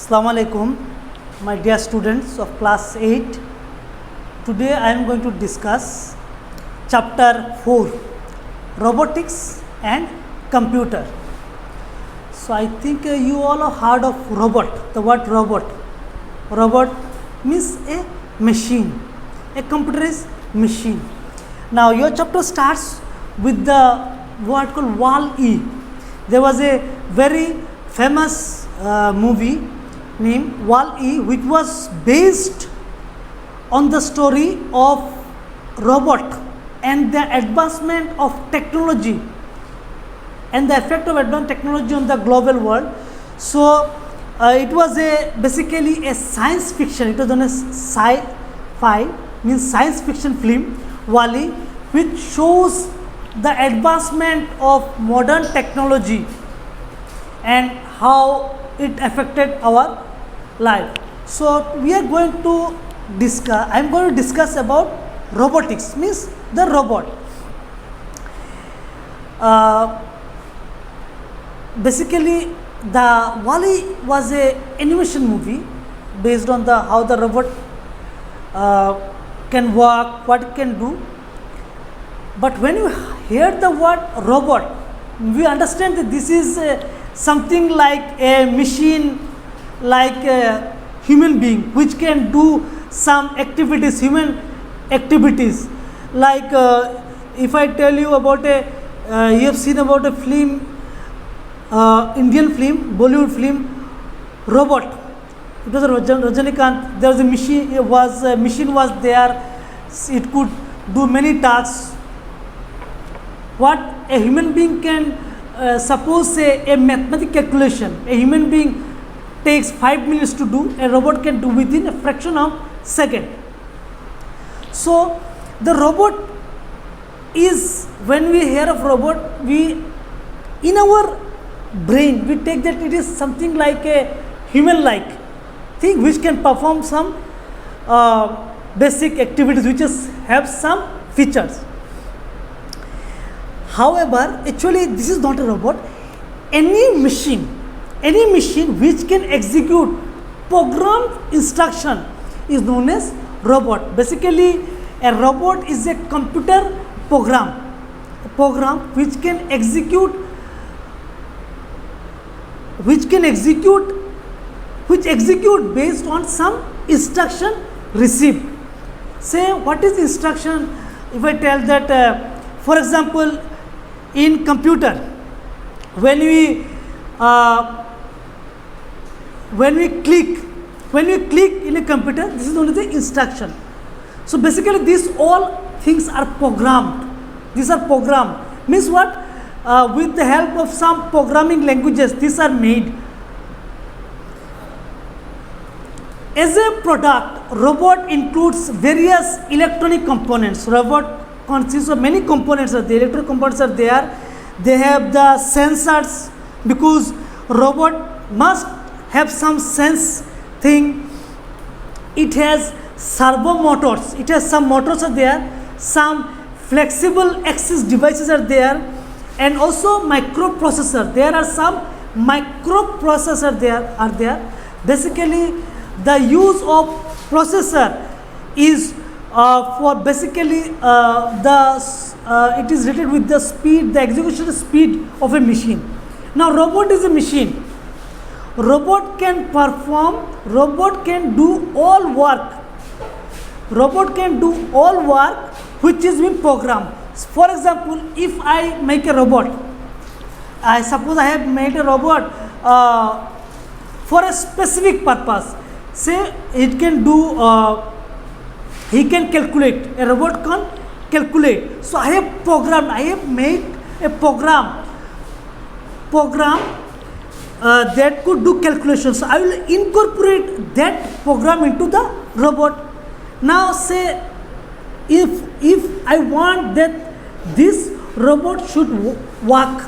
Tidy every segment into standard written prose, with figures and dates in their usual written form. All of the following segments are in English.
Assalamu alaikum, my dear students of class 8. Today I am going to discuss chapter 4, robotics and computer. So I think you all have heard of robot, the word robot. Robot means a machine, a computer is machine. Now your chapter starts with the word called Wall-E. There was a very famous movie named Wall-E, which was based on the story of robot and the advancement of technology and the effect of advanced technology on the global world. So it was basically a science fiction. It was on a sci-fi, means science fiction film, Wall-E, which shows the advancement of modern technology and how it affected our life. So we are going to discuss, I am going to discuss about robotics, means the robot. Basically the Wall-E was a animation movie based on the how the robot can work, what it can do. But when you hear the word robot, we understand that this is something like a machine, like a human being, which can do some activities, human activities. Like if I tell you about you have seen about a film, Indian film, Bollywood film, Robot. It was a Rajanikanth. There was a machine was there. It could do many tasks. What a human being can suppose say a mathematical calculation, a human being takes 5 minutes to do, a robot can do within a fraction of second. So the robot is, when we hear of robot, we in our brain we take that it is something like a human like thing which can perform some basic activities, which have some features. However, actually this is not a robot. Any machine which can execute programmed instruction is known as robot. Basically a robot is a computer program which execute based on some instruction received. Say what is instruction? If I tell that for example, in computer, when we click in a computer, this is only the instruction. So basically these all things are programmed. These are programmed. Means what? With the help of some programming languages, these are made. As a product, robot includes various electronic components. Robot consists of many components. The electronic components are there. They have the sensors, because robot must have some sense thing. It has servo motors. It has some motors are there. Some flexible axis devices are there, and also microprocessor. There are some microprocessor are there. Basically, the use of processor is for basically it is related with the speed, the execution speed of a machine. Now robot is a machine. Robot can perform, robot can do all work. Robot can do all work which is been programmed. For example, if I make a robot, I suppose I have made a robot for a specific purpose. Say it can do he can calculate. A robot can calculate. So I have made a program that could do calculations. So I will incorporate that program into the robot. Now say if I want that this robot should walk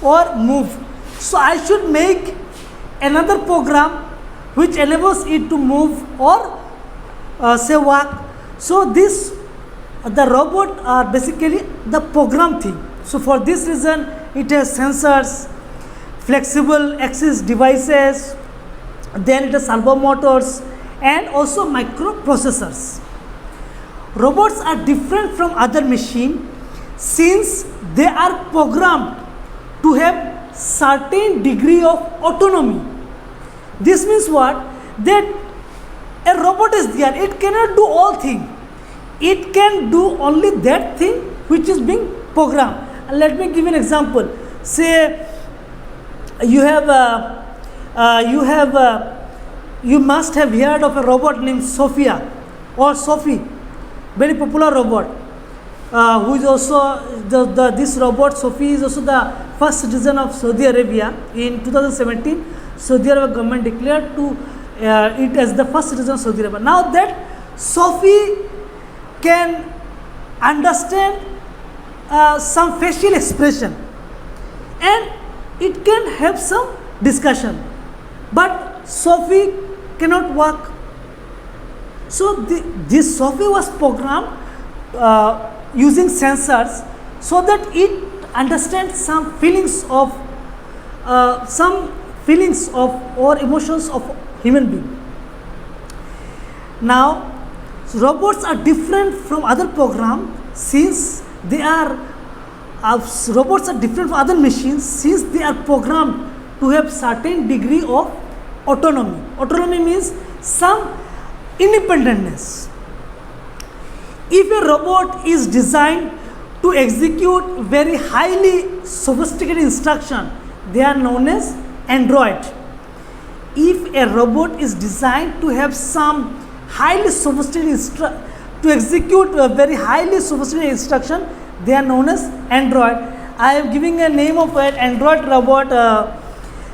or move, so I should make another program which enables it to move or say walk. So the robot are basically the program thing. So for this reason it has sensors, flexible axis devices, then it is servo motors and also microprocessors. Robots are different from other machine since they are programmed to have certain degree of autonomy. This means what? That a robot is there, it cannot do all things. It can do only that thing which is being programmed. And let me give you an example. Say you must have heard of a robot named Sophia or Sophie, very popular robot, who is also this robot Sophie is also the first citizen of Saudi Arabia. In 2017, Saudi Arabia government declared to it as the first citizen of Saudi Arabia. Now that Sophie can understand some facial expression and it can have some discussion, but Sophie cannot walk. So this Sophie was programmed using sensors so that it understands some feelings of or emotions of human being. Now robots are different from other programs since they are robots are different from other machines since they are programmed to have certain degree of autonomy. Autonomy means some independence. If a robot is designed to execute very highly sophisticated instruction, they are known as android. If a robot is designed to have some highly sophisticated to execute a very highly sophisticated instruction, they are known as android. I am giving a name of an android robot,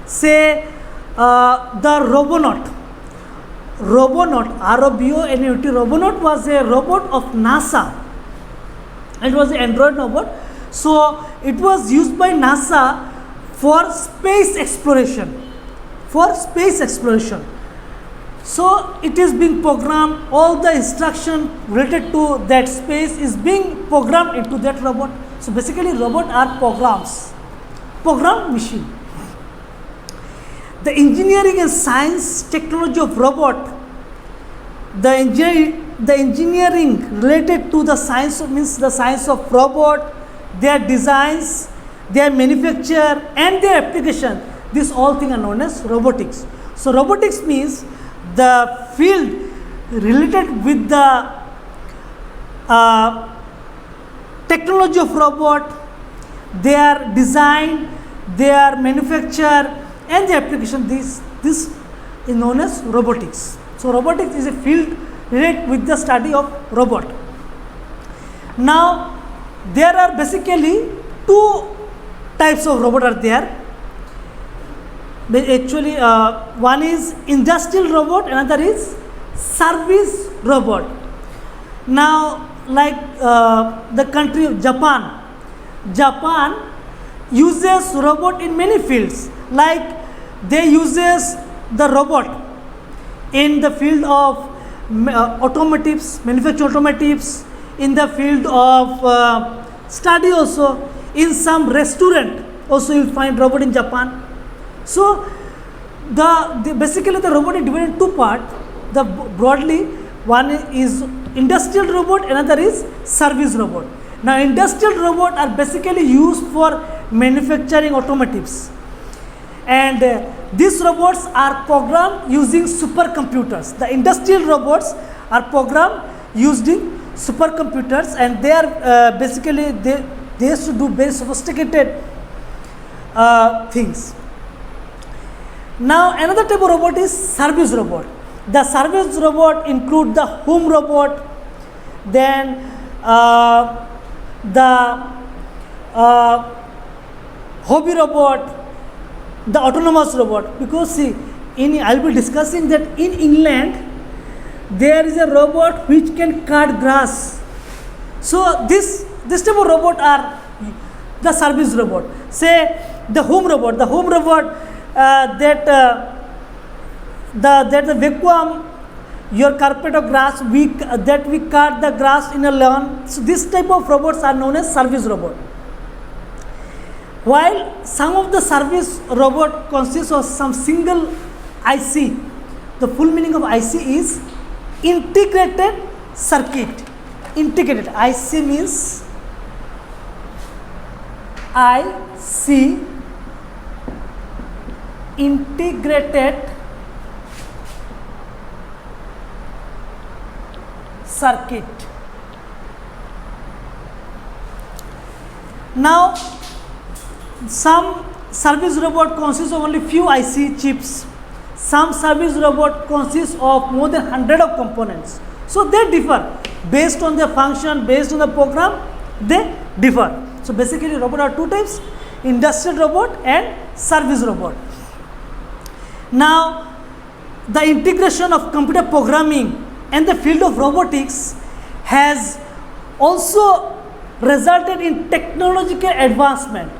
say the Robonaut. Robonaut, R-O-B-O-N-A-U-T, Robonaut was a robot of NASA. It was an android robot. So it was used by NASA for space exploration. So it is being programmed, all the instruction related to that space is being programmed into that robot. So basically robots are programmed machine. The engineering and science technology of robot, the engineering related to the science means the science of robot, their designs, their manufacture and their application, these all things are known as robotics. So robotics means the field related with the technology of robot, their design, their manufacture and the application, this is known as robotics. So robotics is a field related with the study of robot. Now there are basically two types of robot are there. Actually one is industrial robot, another is service robot. Now like the country of Japan uses robot in many fields, like they uses the robot in the field of automotives, manufacture automotives, in the field of study also, in some restaurant also you will find robot in Japan. So basically the robot is divided in two parts. Broadly one is industrial robot, another is service robot. Now industrial robot are basically used for manufacturing automotives, and these robots are programmed using supercomputers. The industrial robots are programmed using supercomputers, and they are basically they used to do very sophisticated things. Now another type of robot is service robot. The service robot include the home robot, then the hobby robot, the autonomous robot. Because see, I will be discussing that in England there is a robot which can cut grass. So this type of robot are the service robot. Say the home robot. The home robot that the vacuum your carpet of grass, we cut the grass in a lawn. So this type of robots are known as service robot. While some of the service robot consists of some single IC The full meaning of IC is integrated circuit. Integrated. IC means IC, integrated circuit. Now, some service robot consists of only few IC chips. Some service robot consists of more than 100 of components. So they differ based on their function, based on the program, they differ. So basically robot are two types, industrial robot and service robot. Now the integration of computer programming and the field of robotics has also resulted in technological advancement.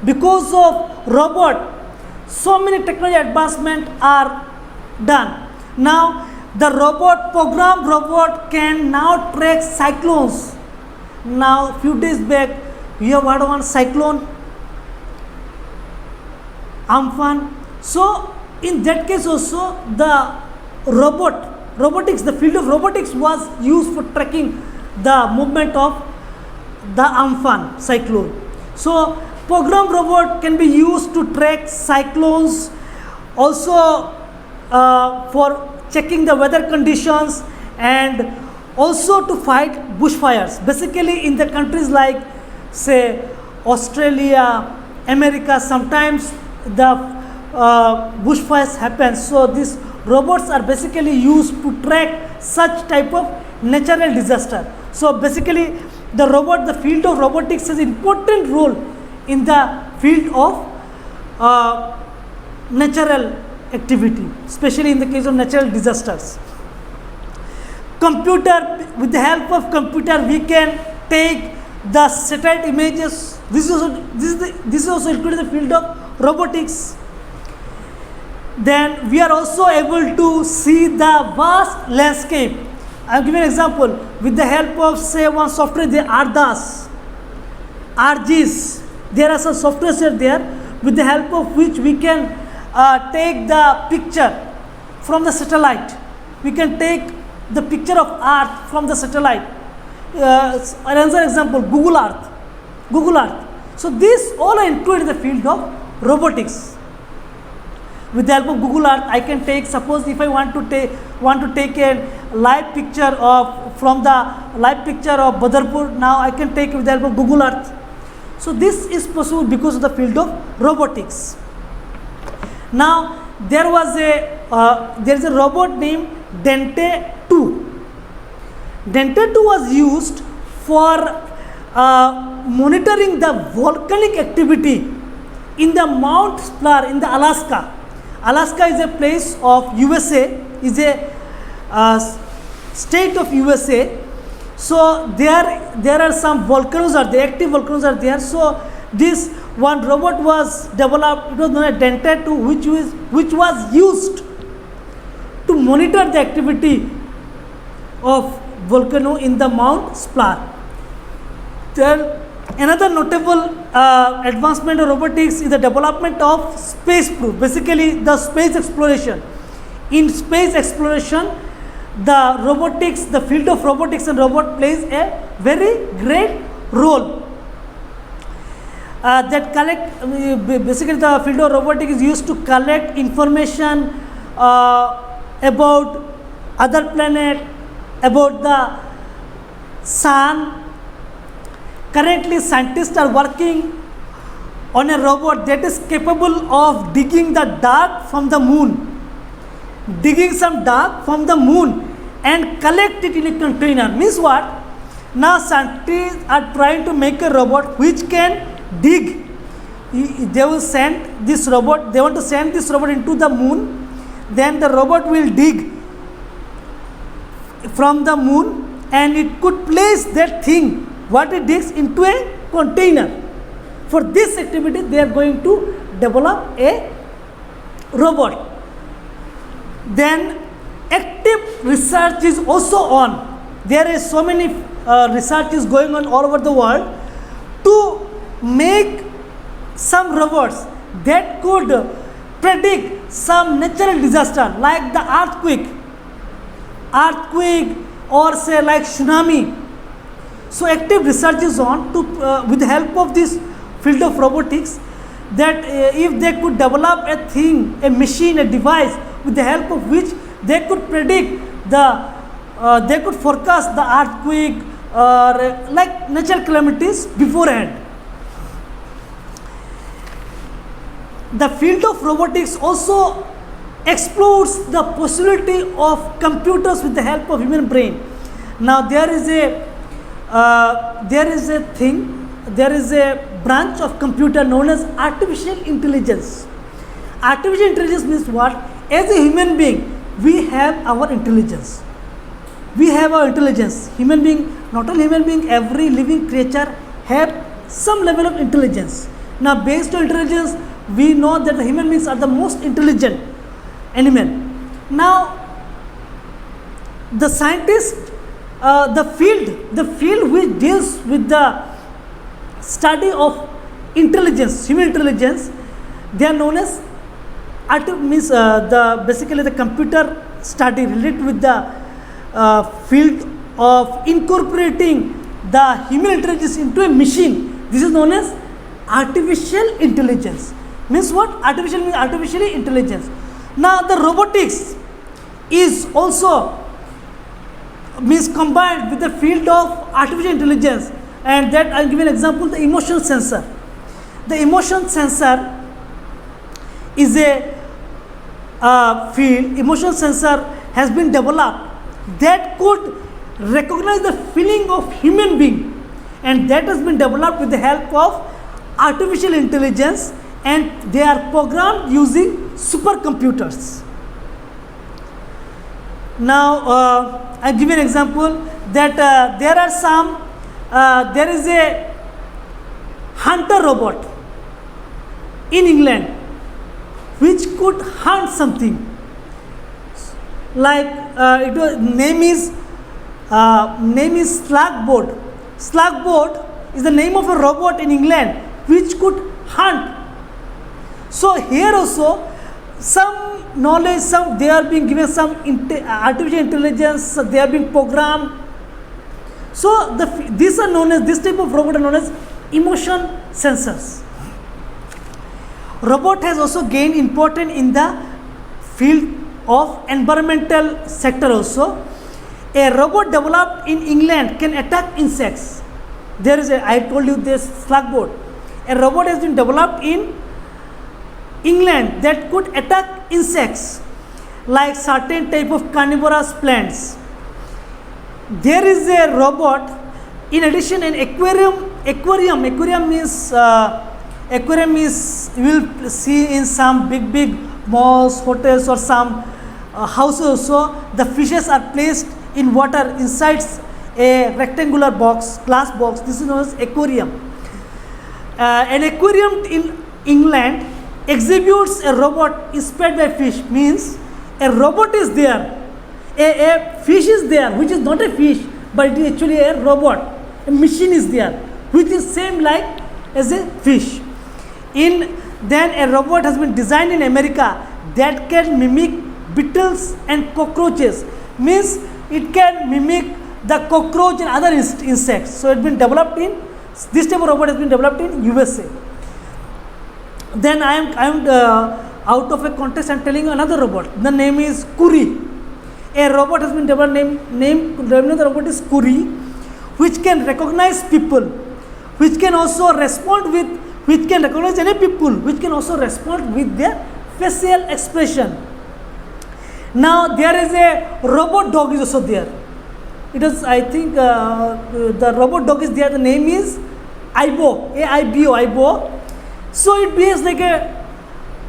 Because of robot, so many technology advancement are done. Now the programmed robot can now track cyclones. Now few days back we have heard one cyclone Amphan. So in that case also the robotics, the field of robotics was used for tracking the movement of the Amphan cyclone. So programmed robot can be used to track cyclones, also for checking the weather conditions, and also to fight bushfires. Basically in the countries like say Australia, America, sometimes the bushfires happen. So these robots are basically used to track such type of natural disaster. So basically the field of robotics has important role in the field of natural activity, especially in the case of natural disasters. With the help of computer we can take the satellite images. This is also included in the field of robotics. Then we are also able to see the vast landscape. I will give an example. With the help of say one software, the ARDAS, ARGIS, there are some softwares there with the help of which we can take the picture from the satellite. We can take the picture of Earth from the satellite. Another example, Google Earth. So these all are included in the field of robotics. With the help of Google Earth, I can take, suppose if I want to take a live picture of Badarpur, now I can take with the help of Google Earth. So this is possible because of the field of robotics. Now there is a robot named Dente 2. Dente 2 was used for monitoring the volcanic activity in the Mount Splar in the Alaska. Alaska is a place of USA, is a state of USA. So there are some volcanoes are there, active volcanoes are there. So this one robot was developed, it was known as Dente 2, which was used to monitor the activity of volcano in the Mount Splar. Then another notable advancement of robotics is the development of space proof, basically the space exploration. In space exploration, the field of robotics and robot plays a very great role. Basically the field of robotics is used to collect information about other planet, about the sun. Currently scientists are working on a robot that is capable of digging the dirt from the moon, digging some dirt from the moon and collect it in a container. Means what? Now scientists are trying to make a robot which can dig. They will send this robot, they want to send this robot into the moon, then the robot will dig from the moon and it could place that thing what it digs into a container. For this activity they are going to develop a robot. Then active research is also on. There is so many research is going on all over the world to make some robots that could predict some natural disaster like the earthquake or say like tsunami. So active research is on to with the help of this field of robotics, that if they could develop a thing, a machine, a device with the help of which they could predict they could forecast the earthquake or like natural calamities beforehand. The field of robotics also explores the possibility of computers with the help of human brain. Now there is a branch of computer known as artificial intelligence. Artificial intelligence means what? As a human being, we have our intelligence. We have our intelligence. Human being, not only human being, every living creature have some level of intelligence. Now based on intelligence, we know that the human beings are the most intelligent animal. Now the scientist, the field which deals with the study of intelligence, human intelligence, they are known as basically the computer study related with the field of incorporating the human intelligence into a machine. This is known as artificial intelligence. Means what? Artificial means artificially intelligence. Now the robotics is also means combined with the field of artificial intelligence, and that I'll give an example, the emotion sensor. The emotion sensor is a field. Emotion sensor has been developed that could recognize the feeling of human being, and that has been developed with the help of artificial intelligence, and they are programmed using supercomputers. Now I give an example that there is a hunter robot in England which could hunt something. Like name is Slugboard. Slugboard is the name of a robot in England which could hunt. So here also some knowledge, they are being given some artificial intelligence, they are being programmed. So these are known as, this type of robot are known as emotion sensors. Robot has also gained importance in the field of environmental sector also. A robot developed in England can attack insects. There is I told you this Slugboard. A robot has been developed in England that could attack insects like certain type of carnivorous plants. There is a robot, in addition, an aquarium means you will see in some big malls, hotels, or some houses also. The fishes are placed in water inside a rectangular box, glass box. This is known as aquarium. An aquarium in England exhibits a robot inspired by fish. Means a robot is there, a fish is there which is not a fish but it is actually a robot. A machine is there which is same like as a fish. Then a robot has been designed in America that can mimic beetles and cockroaches. Means it can mimic the cockroach and other insects. So it has been developed in, this type of robot has been developed in USA. Then I am out of a context, I am telling you another robot. The name is Curie. A robot has been developed, the robot is Curie, which can recognize people, which can also respond with, which can recognize any people, which can also respond with their facial expression. Now there is a robot dog is also there. It is, I think the robot dog is there, the name is Aibo, A-I-B-O, Aibo. So it behaves like a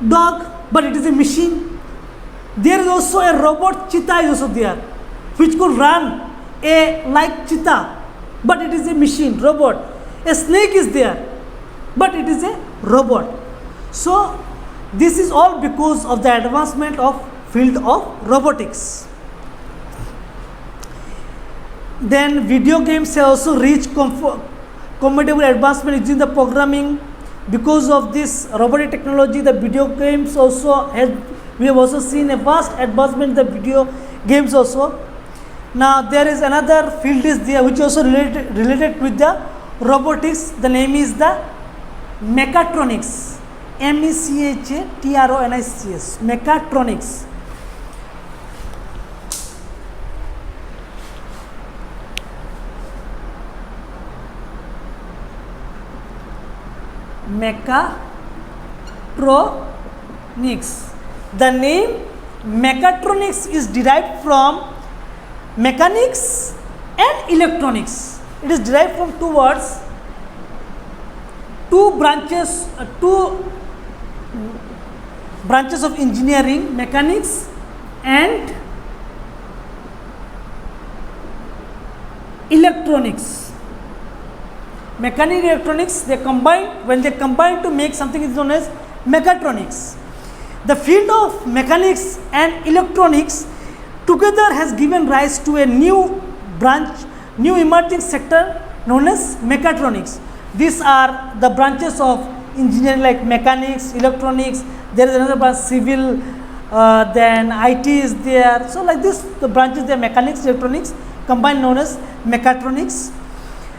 dog, but it is a machine. There is also a robot cheetah is also there, which could run like cheetah, but it is a machine, robot. A snake is there, but it is a robot. So this is all because of the advancement of field of robotics. Then video games have also reached comfortable advancement using the programming, Because of this robotic technology, the video games also has, we have also seen a vast advancement in the video games also. Now there is another field is there which also related with the robotics. The name is the mechatronics. MECHATRONICS. Mechatronics. Mechatronics. The name mechatronics is derived from mechanics and electronics. It is derived from two words, two branches of engineering, mechanics and electronics. Mechanics and electronics, they combine, when they combine to make something is known as mechatronics. The field of mechanics and electronics together has given rise to a new branch, new emerging sector known as mechatronics. These are the branches of engineering like mechanics, electronics. There is another branch, civil, then IT is there. So like this, the branches, they are mechanics, electronics combined known as mechatronics.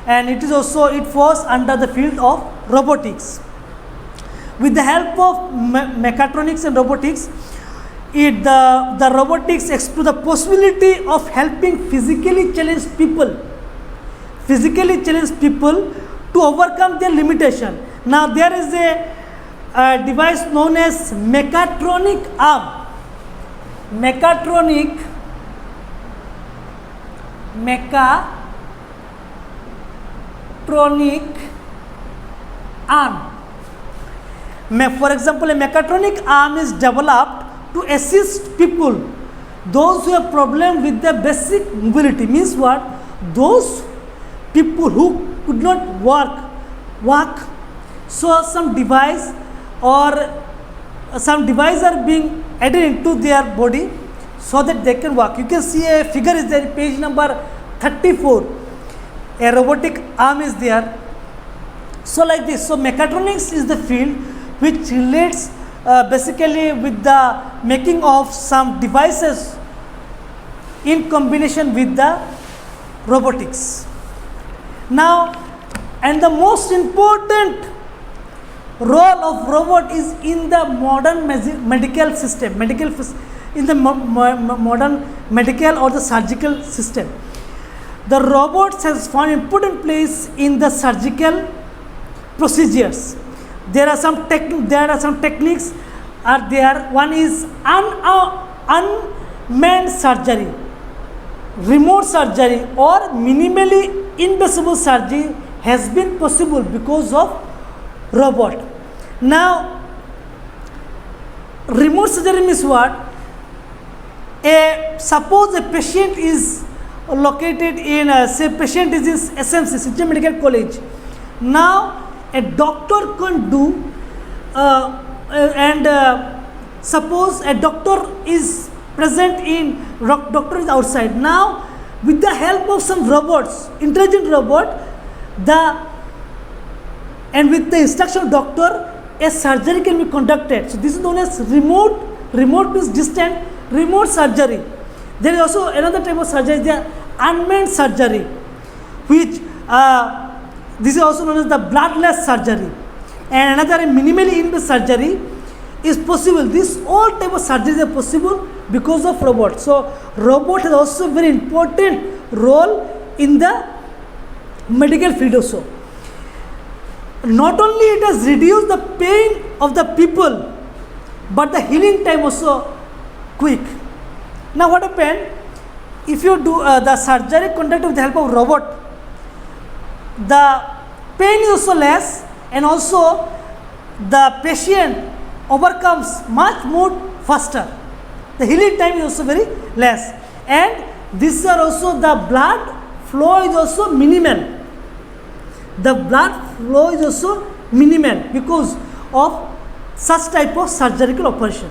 And it is also, it falls under the field of robotics. With the help of mechatronics and robotics, the robotics explore the possibility of helping physically challenged people to overcome their limitation. Now there is a device known as mechatronic arm. Mechatronic arm. For example, a mechatronic arm is developed to assist people, those who have problem with their basic mobility. Means what? Those people who could not walk, so some device or some device are being added into their body so that they can walk. You can see a figure is there, page number 34. A robotic arm is there. So like this, so mechatronics is the field which relates basically with the making of some devices in combination with the robotics. Now, and the most important role of robot is in the modern medical system, in the modern medical or the surgical system. The robots has found important place in the surgical procedures. There are some techniques are there. One is unmanned surgery, remote surgery or minimally invisible surgery has been possible because of robot. Now, remote surgery means what? Suppose a patient is located in, say patient is in SMC, City Medical College. Now, a doctor can do suppose a doctor is present in, doctor is outside. Now, with the help of some robots, intelligent robot, and with the instruction of doctor, a surgery can be conducted. So this is known as remote means distant, remote surgery. There is also another type of surgery, the unmanned surgery, which this is also known as the bloodless surgery, and another minimally invasive surgery is possible. This all type of surgeries are possible because of robot. So robot has also very important role in the medical field also. Not only it has reduced the pain of the people, but the healing time also quick. Now what happened? If you do the surgery conducted with the help of robot, the pain is also less, and also the patient overcomes much more faster. The healing time is also very less, and these are also the blood flow is also minimal. The blood flow is also minimal because of such type of surgical operation.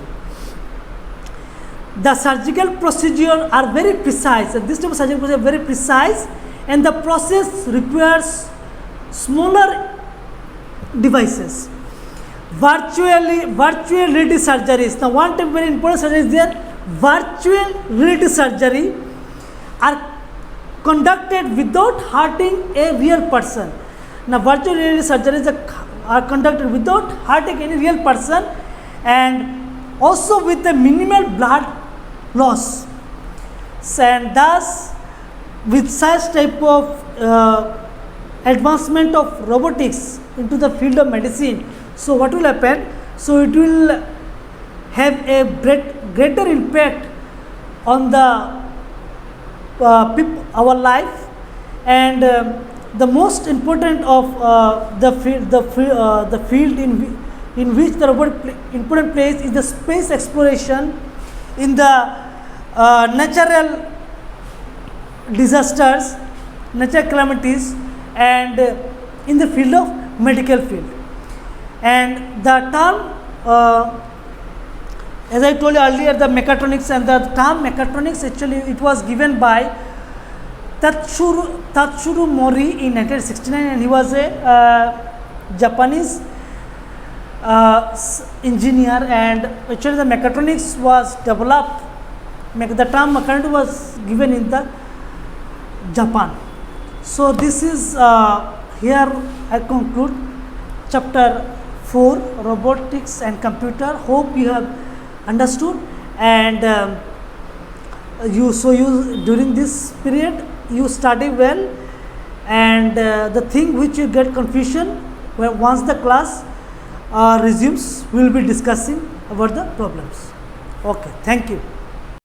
The surgical procedure are very precise, and this type of surgical procedure are very precise, and the process requires smaller devices. virtual reality surgeries. Now one type very important surgery is there. Virtual reality surgery are conducted without hurting a real person. Now virtual reality surgeries are conducted without hurting any real person, and also with a minimal blood loss. And thus, with such type of advancement of robotics into the field of medicine, so what will happen? So it will have a greater impact on the our life, and the most important of the field in which the robot important place is the space exploration, in the natural disasters, natural calamities, and in the field of medical field. And the term, as I told you earlier, the mechatronics, and the term mechatronics actually it was given by Tatsuro Mori in 1969, and he was a Japanese engineer, and actually the mechatronics was developed, the term mechatronics was given in the Japan. So this is here I conclude chapter 4, robotics and computer. Hope you have understood, and you during this period you study well, and the thing which you get confusion, once the class resumes, we will be discussing about the problems. Okay, thank you.